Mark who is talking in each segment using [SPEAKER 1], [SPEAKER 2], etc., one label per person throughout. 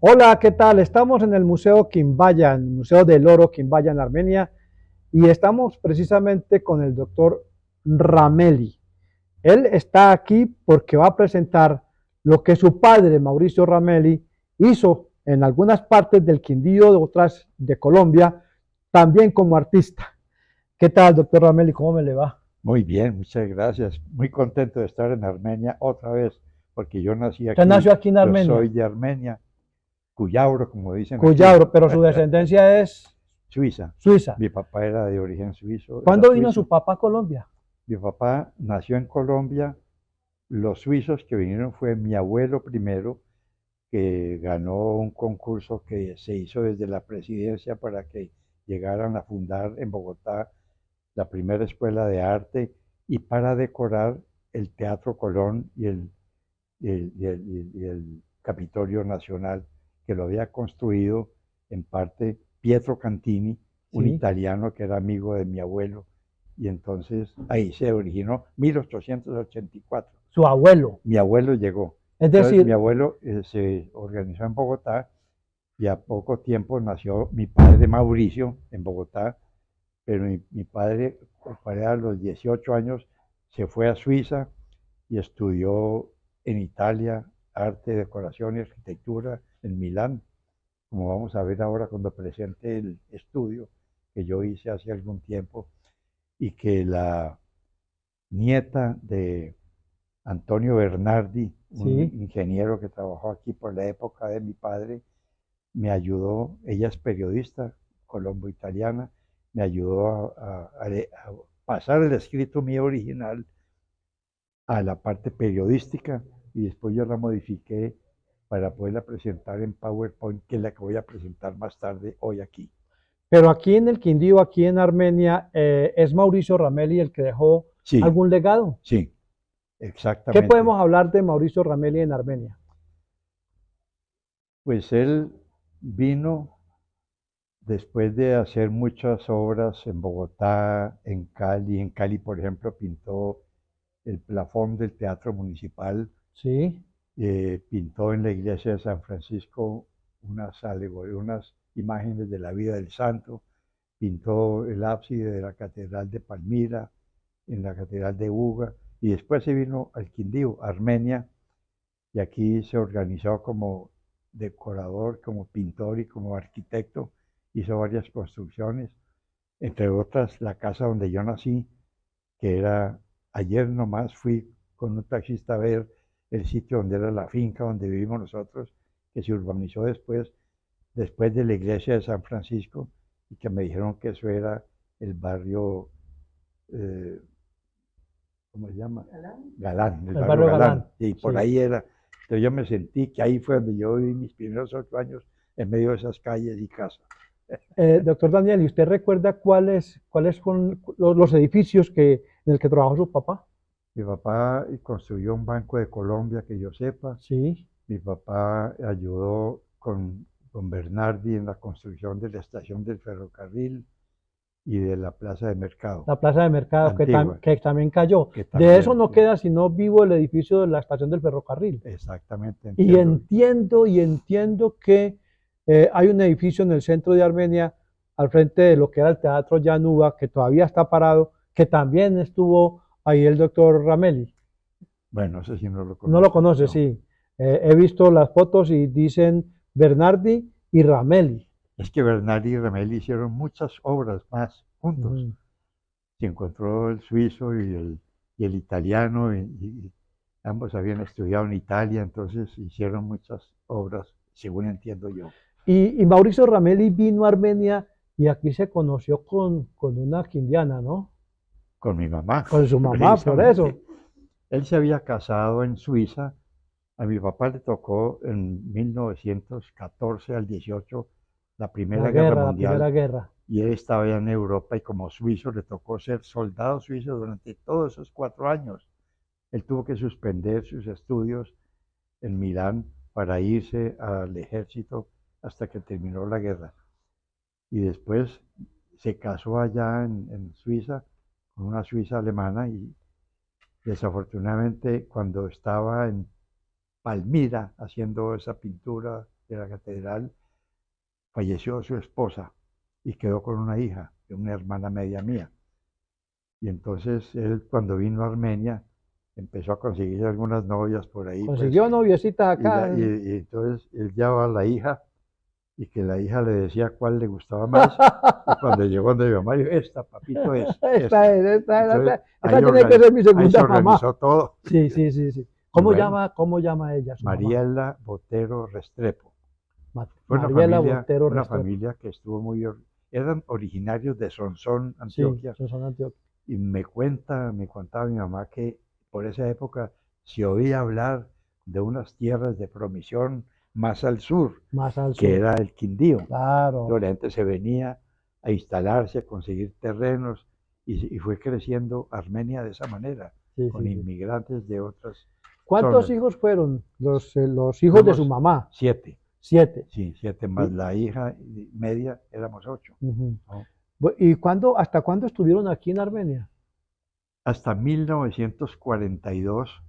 [SPEAKER 1] Hola, ¿qué tal? Estamos en el Museo Quimbayan, Museo del Oro Quimbayan, en Armenia, y estamos precisamente con el doctor Rameli. Él está aquí porque va a presentar lo que su padre, Mauricio Rameli, hizo en algunas partes del Quindío, de otras de Colombia, también como artista. ¿Qué tal, doctor Rameli? ¿Cómo me le va?
[SPEAKER 2] Muy bien, muchas gracias. Muy contento de estar en Armenia otra vez, porque yo nací
[SPEAKER 1] Usted
[SPEAKER 2] aquí,
[SPEAKER 1] nació aquí en
[SPEAKER 2] yo soy
[SPEAKER 1] Armenia,
[SPEAKER 2] de Armenia, Cuyauro, como dicen aquí,
[SPEAKER 1] Cuyabro, pero su descendencia es
[SPEAKER 2] Suiza.
[SPEAKER 1] suiza.
[SPEAKER 2] Mi papá era de origen suizo, era
[SPEAKER 1] ¿Cuándo vino su
[SPEAKER 2] suizo.
[SPEAKER 1] papá a Colombia?
[SPEAKER 2] Mi papá nació en Colombia. Los suizos que vinieron fue mi abuelo primero, que ganó un concurso que se hizo desde la presidencia para que llegaran a fundar en Bogotá la primera escuela de arte y para decorar el Teatro Colón y el Capitolio Nacional, que lo había construido en parte Pietro Cantini, un
[SPEAKER 1] Sí,
[SPEAKER 2] italiano que era amigo de mi abuelo, y entonces ahí se originó 1884.
[SPEAKER 1] su abuelo.
[SPEAKER 2] Mi abuelo llegó.
[SPEAKER 1] Es
[SPEAKER 2] Entonces mi
[SPEAKER 1] decir,
[SPEAKER 2] abuelo se organizó en Bogotá y a poco tiempo nació mi padre Mauricio en Bogotá, pero mi padre, a los 18 años, se fue a Suiza y estudió en Italia arte, decoración y arquitectura en Milán, como vamos a ver ahora cuando presente el estudio que yo hice hace algún tiempo y que la nieta de Antonio Bernardi, un
[SPEAKER 1] sí,
[SPEAKER 2] ingeniero que trabajó aquí por la época de mi padre, me ayudó, ella es periodista colombo-italiana, me ayudó a pasar el escrito mío original a la parte periodística y después yo la modifiqué para poderla presentar en PowerPoint, que es la que voy a presentar más tarde hoy aquí.
[SPEAKER 1] pero aquí en el Quindío, aquí en Armenia, es Mauricio Rameli el que dejó
[SPEAKER 2] Sí,
[SPEAKER 1] algún legado.
[SPEAKER 2] sí,
[SPEAKER 1] ¿Qué
[SPEAKER 2] exactamente.
[SPEAKER 1] podemos hablar de Mauricio Rameli en Armenia?
[SPEAKER 2] Pues él vino después de hacer muchas obras en Bogotá, en Cali. En Cali, por ejemplo, pintó el plafón del Teatro Municipal,
[SPEAKER 1] Sí,
[SPEAKER 2] pintó en la iglesia de San Francisco unas alegorías, unas imágenes de la vida del santo, pintó el ábside de la Catedral de Palmira, en la Catedral de Buga, y después se vino al Quindío, Armenia, y aquí se organizó como decorador, como pintor y como arquitecto, hizo varias construcciones, entre otras la casa donde yo nací, que era, ayer nomás fui con un taxista a ver el sitio donde era la finca donde vivimos nosotros, que se urbanizó después de la iglesia de San Francisco, y que me dijeron que eso era el barrio, eh, ¿cómo se llama? Galán, el
[SPEAKER 1] el
[SPEAKER 2] barrio
[SPEAKER 1] barrio
[SPEAKER 2] Galán,
[SPEAKER 1] Galán.
[SPEAKER 2] y por
[SPEAKER 1] Sí.
[SPEAKER 2] ahí era. Entonces yo me sentí que ahí fue donde yo viví mis primeros 8 años en medio de esas calles y casas.
[SPEAKER 1] Doctor Daniel, ¿y usted recuerda cuáles son los edificios en el que trabajó su papá?
[SPEAKER 2] Mi papá construyó un banco de Colombia, que yo sepa.
[SPEAKER 1] Sí,
[SPEAKER 2] Mi papá ayudó con Bernardi en la construcción de la estación del ferrocarril y de la plaza de mercado
[SPEAKER 1] la plaza de mercado
[SPEAKER 2] antigua,
[SPEAKER 1] que también cayó.
[SPEAKER 2] que
[SPEAKER 1] De eso
[SPEAKER 2] también,
[SPEAKER 1] no queda sino vivo el edificio de la estación del ferrocarril.
[SPEAKER 2] exactamente
[SPEAKER 1] Y
[SPEAKER 2] entiendo.
[SPEAKER 1] entiendo que hay un edificio en el centro de Armenia, al frente de lo que era el Teatro Yanuba, que todavía está parado, que también estuvo ahí el doctor Rameli.
[SPEAKER 2] Bueno, eso sí no lo
[SPEAKER 1] No lo
[SPEAKER 2] conozco,
[SPEAKER 1] conoce,
[SPEAKER 2] no.
[SPEAKER 1] sí. He visto las fotos y dicen Bernardi y Rameli.
[SPEAKER 2] Es que Bernardi y Ramelli hicieron muchas obras más juntos.
[SPEAKER 1] Ujú.
[SPEAKER 2] Se encontró el suizo y el italiano, y ambos habían estudiado en Italia, entonces hicieron muchas obras, según entiendo yo,
[SPEAKER 1] Y Mauricio Rameli vino a Armenia y aquí se conoció con una quindiana, ¿no?
[SPEAKER 2] con mi mamá,
[SPEAKER 1] Con su mamá, por
[SPEAKER 2] precisamente.
[SPEAKER 1] eso.
[SPEAKER 2] Él se había casado en Suiza. A mi papá le tocó en 1914 al 18 la Primera Guerra
[SPEAKER 1] La
[SPEAKER 2] Mundial,
[SPEAKER 1] Primera Guerra.
[SPEAKER 2] y él estaba ya en Europa, y como suizo le tocó ser soldado suizo durante todos esos 4 años. Él tuvo que suspender sus estudios en Milán para irse al ejército hasta que terminó la guerra. Y después se casó allá en Suiza con una suiza alemana, y desafortunadamente cuando estaba en Palmira haciendo esa pintura de la catedral, falleció su esposa y quedó con una hija, una hermana media mía. Y entonces él, cuando vino a Armenia, empezó a conseguir algunas novias por ahí, pues,
[SPEAKER 1] Consiguió noviecitas acá.
[SPEAKER 2] y entonces él llevaba a la hija y que la hija le decía cuál le gustaba más. Y cuando llegó donde mi mamá, dijo, esta, papito, es, esta. Entonces
[SPEAKER 1] Esta tiene que ser mi
[SPEAKER 2] ahí se
[SPEAKER 1] segunda mamá.
[SPEAKER 2] organizó todo.
[SPEAKER 1] Sí, sí, sí, sí.
[SPEAKER 2] Y
[SPEAKER 1] ¿Cómo llama ella, su mamá?
[SPEAKER 2] Mariela Botero Restrepo. Fue
[SPEAKER 1] Mariela Botero
[SPEAKER 2] una
[SPEAKER 1] Restrepo.
[SPEAKER 2] familia que estuvo eran originarios de Sonsón,
[SPEAKER 1] Sí,
[SPEAKER 2] Antioquia.
[SPEAKER 1] Sonsón, Antioquia.
[SPEAKER 2] Y me contaba mi mamá que por esa época se oía hablar de unas tierras de promisión más al sur,
[SPEAKER 1] Más al
[SPEAKER 2] que
[SPEAKER 1] sur.
[SPEAKER 2] era el Quindío.
[SPEAKER 1] Claro.
[SPEAKER 2] Entonces la gente se venía a instalarse, a conseguir terrenos, y fue creciendo Armenia de esa manera,
[SPEAKER 1] Sí,
[SPEAKER 2] con
[SPEAKER 1] sí, sí.
[SPEAKER 2] inmigrantes de otras
[SPEAKER 1] ¿Cuántos
[SPEAKER 2] zonas.
[SPEAKER 1] hijos fueron los hijos de su
[SPEAKER 2] Somos
[SPEAKER 1] mamá?
[SPEAKER 2] 7,
[SPEAKER 1] 7.
[SPEAKER 2] sí, 7 más
[SPEAKER 1] Sí.
[SPEAKER 2] la hija media, éramos 8.
[SPEAKER 1] Ujú.
[SPEAKER 2] ¿No?
[SPEAKER 1] ¿Y hasta cuándo estuvieron aquí en Armenia?
[SPEAKER 2] Hasta 1942,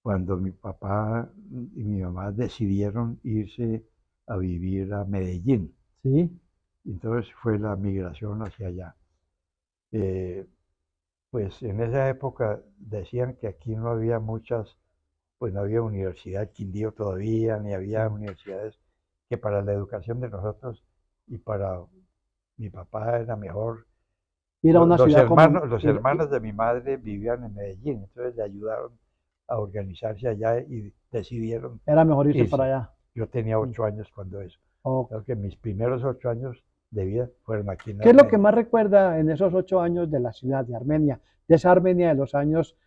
[SPEAKER 2] cuando mi papá y mi mamá decidieron irse a vivir a Medellín.
[SPEAKER 1] Sí.
[SPEAKER 2] Entonces fue la migración hacia allá. Pues en esa época decían que aquí no había pues no había universidad Quindío todavía, ni había universidades que para la educación de nosotros y para mi papá era mejor.
[SPEAKER 1] Ir a una ciudad como...
[SPEAKER 2] Los hermanos de mi madre vivían en Medellín, entonces le ayudaron a organizarse allá y decidieron
[SPEAKER 1] Era mejor irse para
[SPEAKER 2] irse.
[SPEAKER 1] allá.
[SPEAKER 2] Yo tenía 8 años cuando eso.
[SPEAKER 1] Oh.
[SPEAKER 2] Creo que mis primeros 8 años de vida fueron aquí en
[SPEAKER 1] ¿Qué es lo que
[SPEAKER 2] Armenia.
[SPEAKER 1] más recuerda en esos 8 años de la ciudad de Armenia? De esa Armenia de los años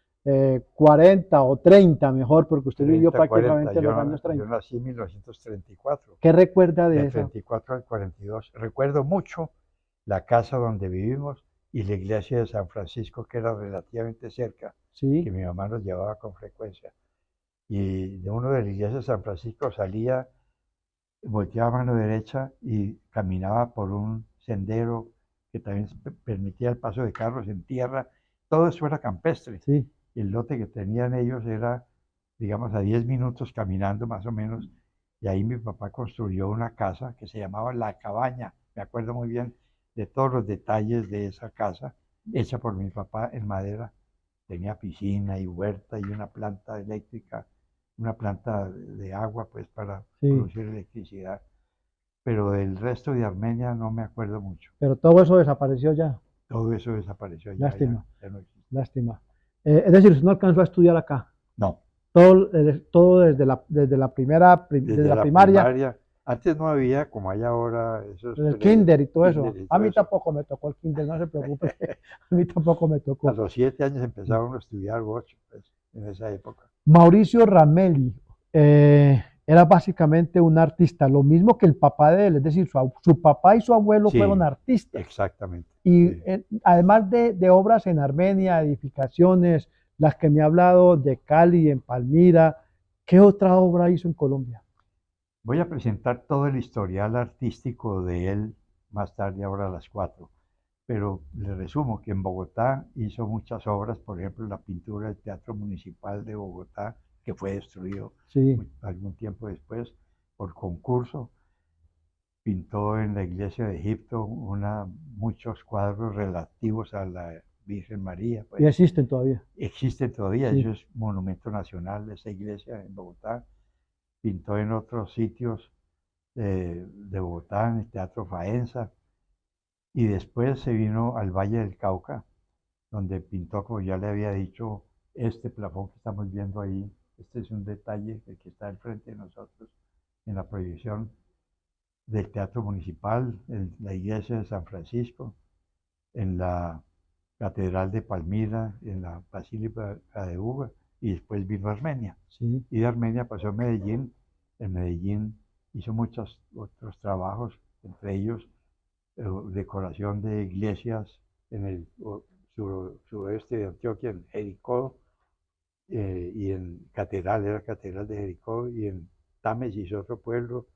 [SPEAKER 1] 40 o 30, mejor, porque usted vivió
[SPEAKER 2] 30, 40.
[SPEAKER 1] prácticamente en los años
[SPEAKER 2] Yo
[SPEAKER 1] 30.
[SPEAKER 2] nací en 1934.
[SPEAKER 1] ¿Qué recuerda de
[SPEAKER 2] Del
[SPEAKER 1] esa?
[SPEAKER 2] 34 al 42. Recuerdo mucho la casa donde vivimos y la iglesia de San Francisco, que era relativamente cerca,
[SPEAKER 1] Sí.
[SPEAKER 2] que mi mamá nos llevaba con frecuencia. Y de uno de la iglesia de San Francisco salía, volteaba a mano derecha y caminaba por un sendero que también permitía el paso de carros en tierra. Todo eso era campestre.
[SPEAKER 1] Sí.
[SPEAKER 2] Y el lote que tenían ellos era, digamos, a 10 minutos caminando más o menos. Y ahí mi papá construyó una casa que se llamaba La Cabaña. Me acuerdo muy bien de todos los detalles de esa casa, hecha por mi papá en madera. Tenía piscina y huerta y una planta eléctrica, una planta de agua, pues, para
[SPEAKER 1] Sí.
[SPEAKER 2] producir electricidad. Pero del resto de Armenia no me acuerdo mucho.
[SPEAKER 1] Pero todo eso desapareció ya.
[SPEAKER 2] Todo eso desapareció ya.
[SPEAKER 1] Lástima.
[SPEAKER 2] Ya no existe.
[SPEAKER 1] Lástima. Es decir, usted no alcanzó a estudiar acá.
[SPEAKER 2] No.
[SPEAKER 1] Todo desde la
[SPEAKER 2] Desde la
[SPEAKER 1] primaria.
[SPEAKER 2] Antes no había, como hay ahora, esos
[SPEAKER 1] El kinder y todo
[SPEAKER 2] kinder
[SPEAKER 1] eso.
[SPEAKER 2] y
[SPEAKER 1] A
[SPEAKER 2] todo
[SPEAKER 1] mí
[SPEAKER 2] eso.
[SPEAKER 1] tampoco me tocó el kinder, no se preocupe. A mí tampoco me
[SPEAKER 2] A
[SPEAKER 1] tocó.
[SPEAKER 2] los 7 años empezaba uno a estudiar 8, pues, en esa época.
[SPEAKER 1] Mauricio Ramelli era básicamente un artista, lo mismo que el papá de él, es decir, su papá y su abuelo
[SPEAKER 2] Sí,
[SPEAKER 1] fueron artistas.
[SPEAKER 2] exactamente.
[SPEAKER 1] Y
[SPEAKER 2] Sí.
[SPEAKER 1] además de obras en Armenia, edificaciones, las que me ha hablado de Cali, en Palmira, ¿qué otra obra hizo en Colombia?
[SPEAKER 2] Voy a presentar todo el historial artístico de él más tarde, ahora a las 4. Pero le resumo que en Bogotá hizo muchas obras, por ejemplo, la pintura del Teatro Municipal de Bogotá, que fue destruido
[SPEAKER 1] Sí.
[SPEAKER 2] algún tiempo después por concurso. Pintó en la iglesia de Egipto muchos cuadros relativos a la Virgen María. Pues.
[SPEAKER 1] Y existen todavía.
[SPEAKER 2] Existen todavía,
[SPEAKER 1] Sí.
[SPEAKER 2] eso es monumento nacional, esa iglesia en Bogotá. Pintó en otros sitios de Bogotá, en el Teatro Faenza. Y después se vino al Valle del Cauca, donde pintó, como ya le había dicho, este plafón que estamos viendo ahí. Este es un detalle el que está al frente de nosotros en la proyección del Teatro Municipal, en la iglesia de San Francisco, en la Catedral de Palmira, en la Basílica de Uva, y después vino a Armenia.
[SPEAKER 1] Sí.
[SPEAKER 2] Y de Armenia pasó a Medellín. En Medellín hizo muchos otros trabajos, entre ellos decoración de iglesias en el suroeste de Antioquia, en Jericó, y en Catedral, era Catedral de Jericó, y en Támesis, otro pueblo,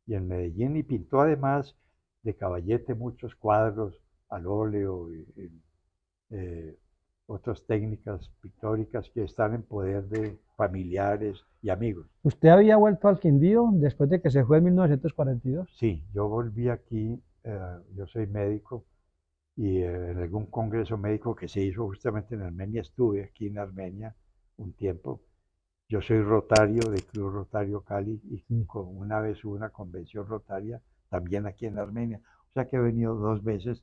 [SPEAKER 2] y en Medellín, y pintó además de caballete muchos cuadros al óleo, otras técnicas pictóricas que están en poder de familiares y amigos.
[SPEAKER 1] ¿Usted había vuelto al Quindío después de que se fue en 1942?
[SPEAKER 2] Sí, yo volví aquí, yo soy médico y en algún congreso médico que se hizo justamente en Armenia, estuve aquí en Armenia un tiempo. Yo soy rotario de Club Rotario Cali y
[SPEAKER 1] Sí.
[SPEAKER 2] una vez hubo una convención rotaria también aquí en Armenia. O sea que he venido 2 veces,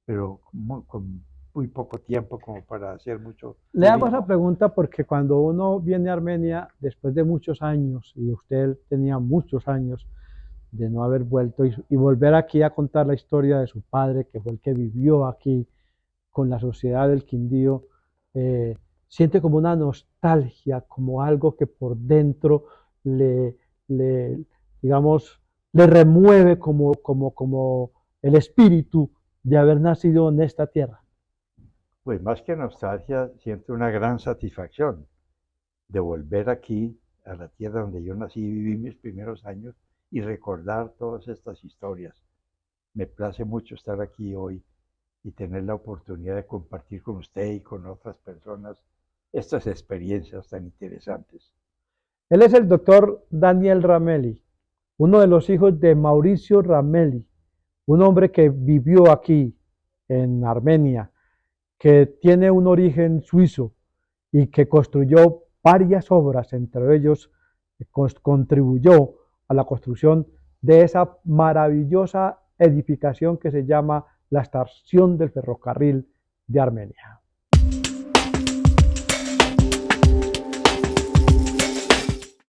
[SPEAKER 2] pero con muy poco tiempo como para hacer mucho
[SPEAKER 1] Le hago esa
[SPEAKER 2] turismo.
[SPEAKER 1] pregunta porque cuando uno viene a Armenia después de muchos años, y usted tenía muchos años de no haber vuelto, y volver aquí a contar la historia de su padre, que fue el que vivió aquí con la sociedad del Quindío, siente como una nostalgia, como algo que por dentro le, le digamos, le remueve como el espíritu de haber nacido en esta tierra.
[SPEAKER 2] Pues más que nostalgia, siento una gran satisfacción de volver aquí a la tierra donde yo nací y viví mis primeros años y recordar todas estas historias. Me place mucho estar aquí hoy y tener la oportunidad de compartir con usted y con otras personas estas experiencias tan interesantes.
[SPEAKER 1] Él es el doctor Daniel Ramelli, uno de los hijos de Mauricio Ramelli, un hombre que vivió aquí en Armenia, que tiene un origen suizo y que construyó varias obras, entre ellos contribuyó a la construcción de esa maravillosa edificación que se llama la Estación del Ferrocarril de Armenia.